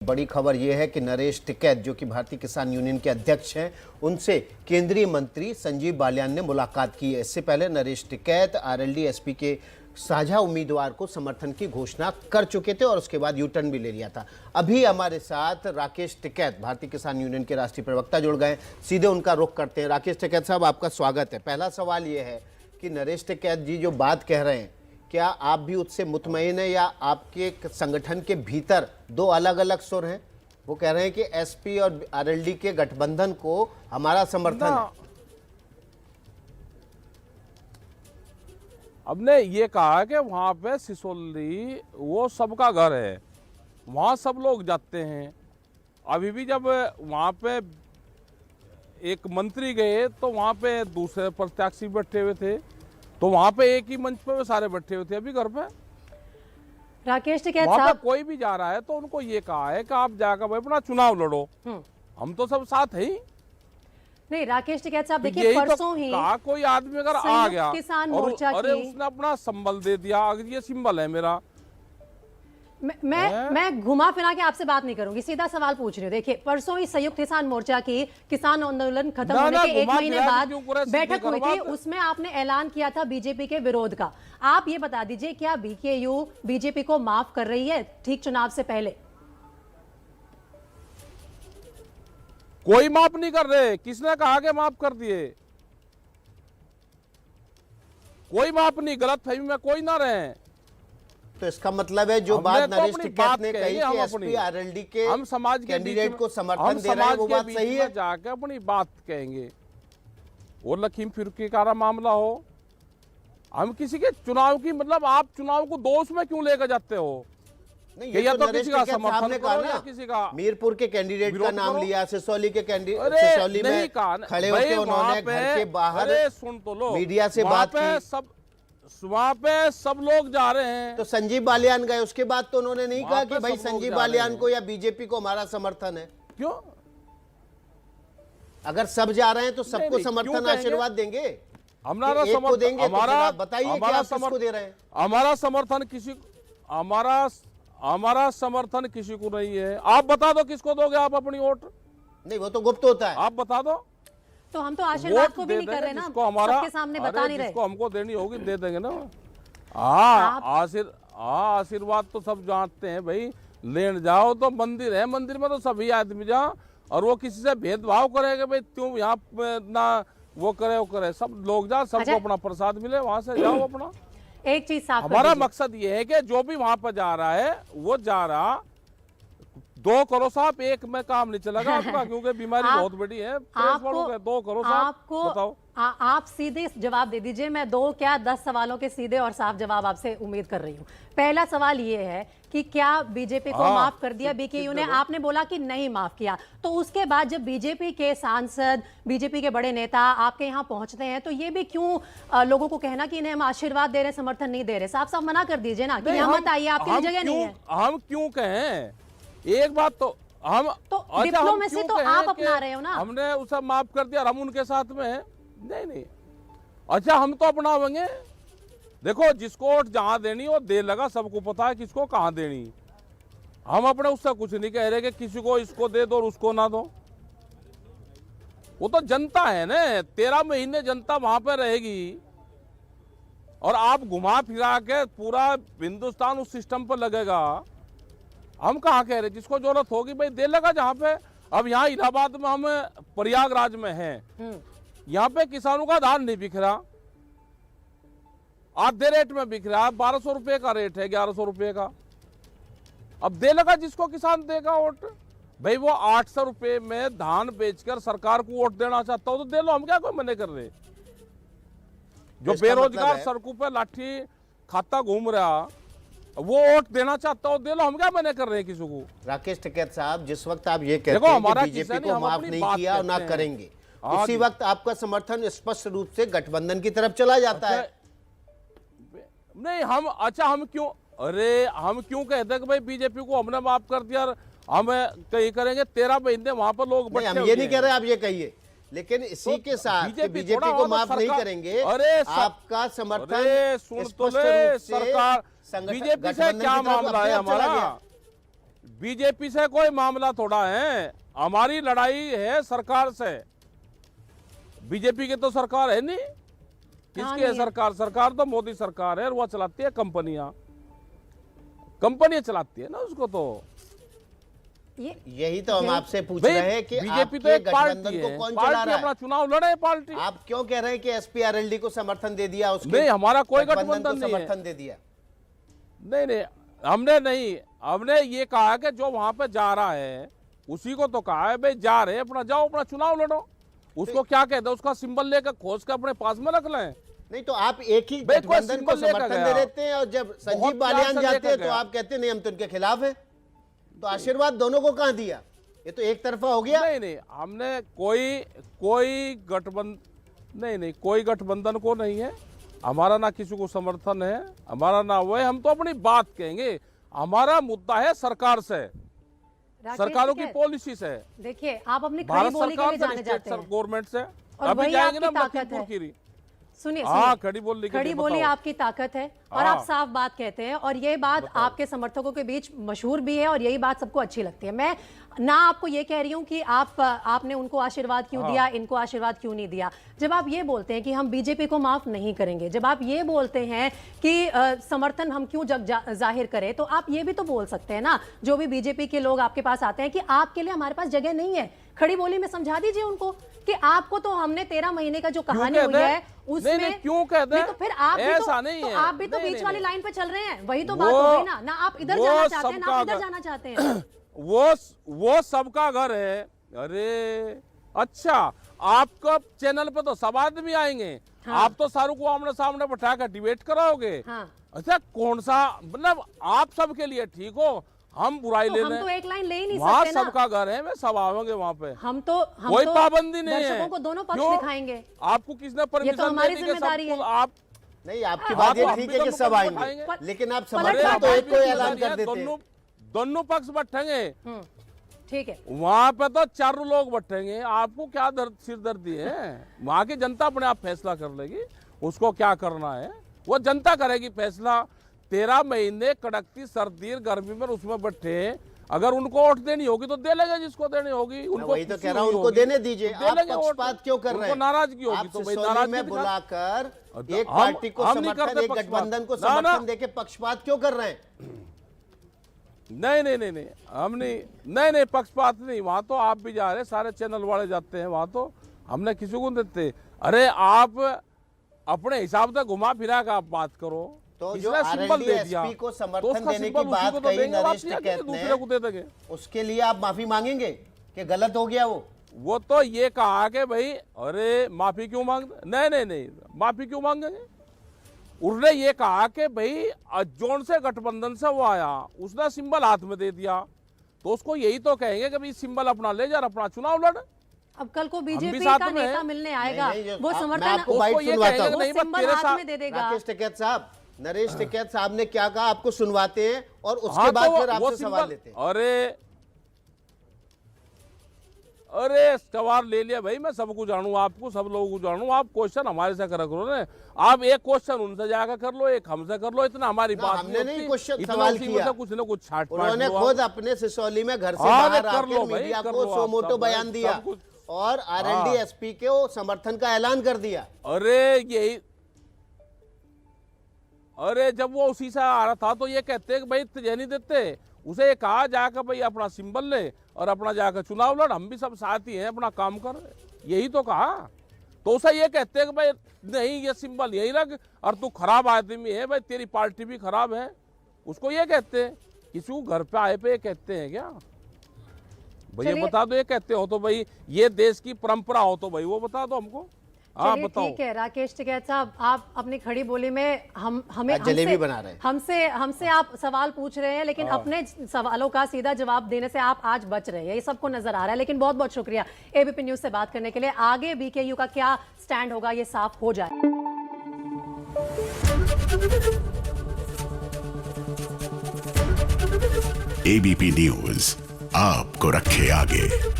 बड़ी खबर यह है कि नरेश टिकैत जो कि भारतीय किसान यूनियन के अध्यक्ष हैं, उनसे केंद्रीय मंत्री संजीव बालियान ने मुलाकात की है। इससे पहले नरेश टिकैत आरएलडी एसपी के साझा उम्मीदवार को समर्थन की घोषणा कर चुके थे और उसके बाद यू टर्न भी ले लिया था। अभी हमारे साथ राकेश टिकैत भारतीय किसान यूनियन के राष्ट्रीय प्रवक्ता जुड़ गए, सीधे उनका रुख करते हैं। राकेश टिकैत साहब, आपका स्वागत है। पहला सवाल यह है कि नरेश टिकैत जी जो बात कह रहे हैं, क्या आप भी उससे मुतमईन हैं या आपके संगठन के भीतर दो अलग अलग सुर हैं? वो कह रहे हैं कि एसपी और आरएलडी के गठबंधन को हमारा समर्थन है। हमने ये कहा कि वहाँ पे सिसोली वो सबका घर है, वहाँ सब लोग जाते हैं। अभी भी जब वहाँ पे एक मंत्री गए तो वहाँ पे दूसरे प्रत्याशी बैठे हुए थे, तो वहाँ पे एक ही मंच पे वो सारे बैठे हुए थे। अभी घर पे राकेश टिकैत वहाँ साहब, पे कोई भी जा रहा है तो उनको ये कहा है कि आप जाकर भाई अपना चुनाव लड़ो, हम तो सब साथ हैं ही। नहीं राकेश टिकैत साहब, देखिए यही परसों तो ही कहा कोई आदमी अगर आ गया किसान और मोर्चा अरे की उसने अपना संबल दे दिया, अगर ये सिंबल है मेरा, मैं घुमा फिरा के आपसे बात नहीं करूंगी, सीधा सवाल पूछ रही हूँ। देखिए परसों ही संयुक्त किसान मोर्चा की किसान आंदोलन खत्म होने के 1 महीने बाद बैठक हुई थी, उसमें आपने ऐलान किया था बीजेपी के विरोध का। आप ये बता दीजिए, क्या बीकेयू बीजेपी को माफ कर रही है ठीक चुनाव से पहले? कोई माफ नहीं कर रहे। किसने कहा कि माफ कर दिए? कोई माफ नहीं, गलत फहमी में कोई ना रहे। तो इसका मतलब है जो बात नरेश टिकैत ने कही कि एसपी आरएलडी के हम समाज के कैंडिडेट को समर्थन दे रहे हैं, वो बात सही है। जाके अपनी बात कहेंगे। वो लखीमपुर की कारा मामला हो, हम किसी के चुनाव की, मतलब आप चुनाव को दोष में क्यों लेकर जाते हो? नहीं, ये तो किसी का समर्थन करो या किसी का मीरपुर के कैंडिडेट का नाम लिया, सिसौली के कैंडिडेट, सिसौली सिसौली में खड़े होकर उन्होंने घर के बाहर सुन तो लो, मीडिया से बात की। वहाँ पे सब लोग जा रहे हैं। तो संजीव बालियान गए, उसके बाद तो उन्होंने नहीं कहा कि भाई संजीव बालियान को या बीजेपी को हमारा समर्थन है। क्यों? अगर सब जा रहे हैं तो सबको समर्थन आशीर्वाद देंगे। हमारा समर्थन देंगे, हमारा बताइए कि आप किसको दे रहे हैं? हमारा समर्थन किसी, हमारा समर्थन किसी को नहीं है। आप बता दो किसको दोगे आप अपनी वोट? नहीं, वो तो गुप्त होता है। आप बता दो। तो हम तो आशीर्वाद को भी नहीं कर रहे ना, सबके सामने बता नहीं रहे। जिसको हमको देनी होगी दे देंगे ना। हाँ, आशीर्वाद तो सब जानते हैं भाई। लेन जाओ तो मंदिर है, मंदिर में तो सभी आदमी जाओ, और वो किसी से भेदभाव करेगा भाई तुम यहाँ ना वो करे, सब लोग जाओ, सबको अपना प्रसाद मिले, वहां से जाओ अपना। एक चीज साफ, हमारा मकसद ये है कि जो भी वहां पर जा रहा है वो जा रहा। 2 करो साहब, एक में काम नहीं चलेगा आपका, क्योंकि बीमारी बहुत बड़ी है। 2 करो साहब, आपको बताओ। आप सीधे जवाब दे दीजिए। मैं 2 क्या 10 सवालों के सीधे और साफ जवाब आपसे उम्मीद कर रही हूँ। पहला सवाल ये है कि क्या बीजेपी को माफ कर दिया बीकेयू ने? आपने बोला कि नहीं माफ किया। तो उसके बाद जब बीजेपी के सांसद, बीजेपी के बड़े नेता आपके यहाँ पहुंचते हैं, तो ये भी क्यों लोगों को कहना कि इन्हें हम आशीर्वाद दे रहे, समर्थन नहीं दे रहे? साफ साफ मना कर दीजिए ना कि यहाँ मत आइए, आपके लिए जगह नहीं है। हम क्यों कहें? एक बात तो हम डिप्लोमेसी तो आप अपना रहे हो ना। हमने उसे माफ कर दिया और हम उनके साथ में हैं? नहीं। अच्छा, हम तो अपनावेंगे। देखो, जिसको वोट जहां देनी वो दे लगा, सबको पता है किसको कहां देनी। हम अपने उससे कुछ नहीं कह रहे कि किसी को इसको दे दो और उसको ना दो। वो तो जनता है ना, 13 महीने जनता वहां पर रहेगी, और आप घुमा फिरा के पूरा हिंदुस्तान उस सिस्टम पर लगेगा। हम कहाँ कह रहे, जिसको जरूरत होगी भाई दे लगा जहाँ पे। अब यहाँ इलाहाबाद में हम प्रयागराज में हैं, यहाँ पे किसानों का धान नहीं बिक रहा, आधे रेट में बिक रहा है। 1200 रुपए का रेट है, 1100 रुपए का। अब दे लगा जिसको किसान देगा वोट। भाई वो 800 रुपए में धान बेचकर सरकार को वोट देना चाहता हो तो दे लो, हम क्या कोई मना कर रहे। जो बेरोजगार सड़कों पे लाठी खाता घूम रहा, वो वोट देना चाहता हो दे लो, हम क्या मना कर रहे हैं किसी को? राकेश टिकैत साहब, जिस वक्त आप ये कहते हैं कि बीजेपी को माफ नहीं किया और ना करेंगे, उसी वक्त आपका समर्थन स्पष्ट रूप से गठबंधन की तरफ चला जाता है। नहीं, हम क्यों कहते हैं कि भाई बीजेपी को हमने माफ कर दिया और हम कहीं करेंगे? 13 महीने वहां पर लोग बैठे। हम ये नहीं कह रहे, आप ये कहिए, लेकिन इसी के साथ बीजेपी को माफ नहीं करेंगे, आपका समर्थन स्पष्ट रूप से सरकार बीजेपी से क्या मामला है हमारा? बीजेपी से कोई मामला थोड़ा है, हमारी लड़ाई है सरकार से। बीजेपी की तो सरकार है नहीं, किसकी है सरकार? सरकार तो मोदी सरकार है और वो चलाती है कंपनियां चलाती है ना उसको। तो यही तो हम आपसे पूछ रहे हैं कि बीजेपी तो एक पार्टी को है, कौन चला रहा है? अपना चुनाव लड़े पार्टी। आप क्यों कह रहे हैं कि एसपी आरएलडी को समर्थन दे दिया? उसके नहीं, हमारा कोई गठबंधन गठबंधन को नहीं है। समर्थन दे दिया? नहीं, हमने ये कहा कि जो वहां पे जा रहा है उसी को तो कहा है भाई जा रहे अपना जाओ, अपना चुनाव लड़ो। उसको क्या कहते हैं? उसका सिंबल लेकर खोज कर अपने पास में रख लें। नहीं तो आप एक ही गठबंधन को समर्थन दे देते हैं और जब संजीव बालियान जाते हैं तो आप कहते हैं नहीं हम तो उनके खिलाफ हैं। तो आशीर्वाद दोनों को कहां दिया? ये तो एक तरफा हो गया। नहीं, हमने कोई गठबंधन को नहीं है। हमारा ना किसी को समर्थन है, हमारा ना वो है। हम तो अपनी बात कहेंगे। हमारा मुद्दा है सरकार से, सरकारों की पॉलिसी से। देखिए, आप अपनी खड़ी भारत बोली के लिए जाने सरकार जाते हैं, गवर्नमेंट से। और अभी वही जाएंगे ना आपकी ताकत लखीमपुर है। खीरी। सुनिए, हाँ, खड़ी बोली आपकी ताकत है और हाँ। आप साफ बात कहते हैं और ये बात आपके समर्थकों के बीच मशहूर भी है और यही बात सबको अच्छी लगती है। मैं ना आपको ये कह रही हूं कि आपने उनको आशीर्वाद क्यों दिया, इनको आशीर्वाद क्यों नहीं दिया। जब आप ये बोलते हैं कि हम बीजेपी को माफ नहीं करेंगे, जब आप ये बोलते हैं कि समर्थन हम क्यों जाहिर करें, तो आप ये भी तो बोल सकते हैं ना, जो भी बीजेपी के लोग आपके पास आते हैं, कि आपके लिए हमारे पास जगह नहीं है। खड़ी बोली में समझा दीजिए उनको कि आपको तो हमने 13 महीने का जो कहानी हुई है उसमें क्यों कहते हैं? तो फिर आप ऐसा नहीं है। आप भी तो बीच वाली लाइन पे चल रहे हैं। वही तो बात हो गई ना आप इधर जाना चाहते हैं ना इधर जाना चाहते हैं। वो सबका घर है। अरे अच्छा, आपका चैनल पे तो सब आदमी आएंगे। हाँ। आप तो शाहरुख को आमने सामने बैठा कर डिबेट कराओगे। हाँ। अच्छा, कौन सा मतलब आप सबके लिए ठीक हो, हम बुराई ले हम लें? तो एक लाइन ले ही नहीं वहाँ सकते ना। सबका घर है, मैं सब आवेंगे वहाँ पे। हम कोई तो पाबंदी नहीं है। दर्शकों को दोनों पक्ष क्यों? दिखाएंगे। आपको किसने परमिशन तो हमारी दी कि जिम्मेदारी सबको है। आप नहीं, आपकी बात ये ठीक है कि सब आएंगे, लेकिन आप समर्थन तो एक को ऐलान कर देते हैं। दोनों पक्ष बैठेंगे। ठीक है, वहां पे तो 4 लोग बैठेंगे। आपको क्या सिरदर्दी है? वहां की जनता अपने आप फैसला कर लेगी उसको क्या करना है। वो जनता करेगी फैसला। 13 महीने कड़कती सर्दी गर्मी में उसमें बैठे, अगर उनको वोट देनी होगी तो दे लेंगे जिसको देनी होगी। उनको वही तो कह रहा हूं, उनको देने दीजिए। आप पक्षपात क्यों कर रहे हैं? नाराजगी होगी आप तो भाई सिसोली नाराजगी में बुलाकर एक हम पार्टी को नहीं समर्थन, करते एक पक्षपात। गठबंधन को ना, समर्थन देके पक्षपात क्यों कर रहे हैं? नहीं, हम नहीं पक्षपात नहीं। वहां तो आप भी जा रहे, सारे चैनल वाले जाते हैं वहां, तो हमने किसी को नहीं देते। अरे आप अपने हिसाब से घुमा फिरा कर आप बात करो। तो जो सिंबल दे दिया आरएलडी को तो समर्थन उसका देने सिंबल की उसी बात को तो कही देंगे, नरेश आप टिकैत दूसरे को दे देंगे। उसके लिए आप माफी मांगेंगे कि गलत हो गया वो तो ये कहा कि भाई अरे माफी क्यों मांग, नहीं माफी क्यों मांगेंगे। उसने ये कहा कि भाई जोन से गठबंधन से वो आया, उसने सिंबल हाथ में दे दिया, तो उसको यही तो कहेंगे कि भाई सिंबल अपना ले जा, अपना चुनाव लड़। अब कल को बीजेपी साथ का में नेता मिलने आएगा, वो मैं समर्थन आपको बाइट उसको ये सुनवाता कहेंगे हूं। नहीं, वो सिंबल तेरे हाथ साथ में दे देगा। राकेश टिकैत साहब, नरेश टिकैत साहब ने क्या कहा आपको सुनवाते हैं और उसके हाँ, बाद तो फिर वो आपसे सवाल सिंबल- लेते हैं। अरे सवाल ले लिया भाई, मैं सबको जानू, आपको सब लोगों को जानू। आप क्वेश्चन हमारे से करा करो ना, आप एक क्वेश्चन उनसे जाकर कर लो, एक हमसे कर लो। इतना हमारी ना, बात हमने नहीं होती। क्वेश्चन इतना सवाल उसी में किया। से कुछ न कुछ छाट पाट उन्होंने लो आप। खुद अपने सिसोली में घर से हाँ, बाहर कर आकर लो भाई, मीडिया कर को लो सो आप मोटो सब, बयान सब दिया कुछ। और आरएलडी एसपी के समर्थन का ऐलान कर दिया। अरे जब वो उसी से आ रहा था तो ये कहते हैं कि भाई तुझे नहीं देते, उसे ये कहा जाकर भाई अपना सिंबल ले और अपना जाकर चुनाव लड़, हम भी सब साथ ही हैं, अपना काम कर, यही तो कहा। तो उसे ये कहते हैं कि भाई नहीं ये सिंबल यही रख, और तू खराब आदमी है भाई, तेरी पार्टी भी खराब है, उसको ये कहते हैं। किसी को घर पे आए पे ये कहते हैं क्या भाई? ये बता दो, ये कहते हो तो भाई ये देश की परंपरा हो तो भाई वो बता दो हमको। हाँ बताओ। ठीक है राकेश टिकैत साहब, आप अपनी खड़ी बोली में हमें जलेबी बना रहे हैं। हमसे आप सवाल पूछ रहे हैं, लेकिन अपने सवालों का सीधा जवाब देने से आप आज बच रहे हैं, ये सबको नजर आ रहा है। लेकिन बहुत बहुत शुक्रिया एबीपी न्यूज से बात करने के लिए। आगे बीकेयू का क्या स्टैंड होगा ये साफ हो जाए। एबीपी न्यूज आपको रखे आगे।